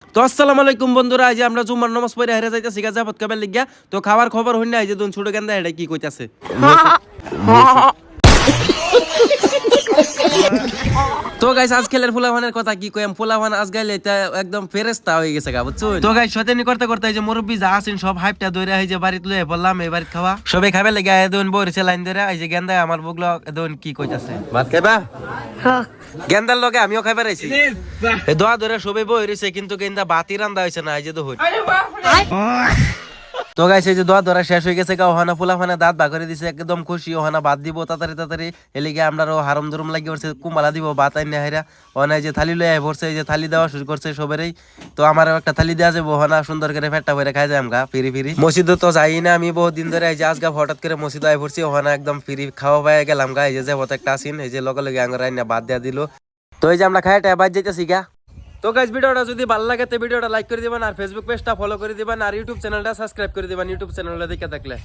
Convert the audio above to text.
তো আসসালামু আলাইকুম বন্ধুরা, এই যে আমরা জুমার নামাজ পড়ে হেরে যাইতেছি গাজা পথ কাবের লিগা। তো খাবার খবর হই না, এই যে দুন ছোট গেন্দা এটা কি কইতাছে। তো গাইস আজ খেলের ফুলাভানের কথা কি কইম, ফুলাভান আজ গাইলে এটা একদম ফেরেশতা হয়ে গেছে গা, বুঝছো? তো গাইস শয়তানি করতে করতে এই যে মুরব্বি যা আছেন সব হাইপটা দইরা এই যে বাড়িতে লয়ে বললাম এই বাড়ি খাওয়া সবাই খাবে লাগা এদন বইছে লাইন ধরে। এই যে গেন্দা আমার বগলো এদন কি কইতাছে, ভাত খাইবা? গেন্দার লগে আমিও খাইবার আইছি। এই দোয়া ধরে সবাই বই রইছে, কিন্তু গেন্দা বাতি রান্দা হইছে না, এই যে দহই। তো গাইস এই যে দোয়া ধরা শেষ হয়ে গেছে গা, ওহানা ফুলাফানা দাঁত ভাগ করে দিছে, একদম খুশি। ওহানা ভাত দিব তাড়াতাড়ি তাড়াতাড়ি, এলিগে আমরাও হারম দুরম লাগি পড়ছে, কুম্বালা দিব ভাত আইনা হাইরা। ওহানা এই যে থালি লয়ে আই পড়ছে, এই যে থালি দেওয়া শুরু করছে সবারই। তো আমারও একটা থালি দেওয়া যাবে, ওহানা সুন্দর করে পেটটা ভরে খাই যায় আমগা ফিরি ফিরি। মসজিদে তো যাই না আমি বহুত দিন ধরে, এই যে আজকে হঠাৎ করে মসজিদে আই পড়ছি, ওহানা একদম ফিরি খাওয়া পাই গেলাম গা। এই যে হতে একটা আসিন, এই যে লগে লগে আঙ্গার আইনা ভাত দেয়া দিল। তো এই যে আমরা খাইটা বাজ যাইতেছি গা। তো গাইস ভিডিওটা যদি ভালো লাগে তো ভিডিওটা লাইক করে দিবেন, আর ফেসবুক পেজটা ফলো করে দিবেন, আর ইউটিউব চ্যানেলটা সাবস্ক্রাইব করে দিবেন ইউটিউব চ্যানেলটা দেখে থাকলে।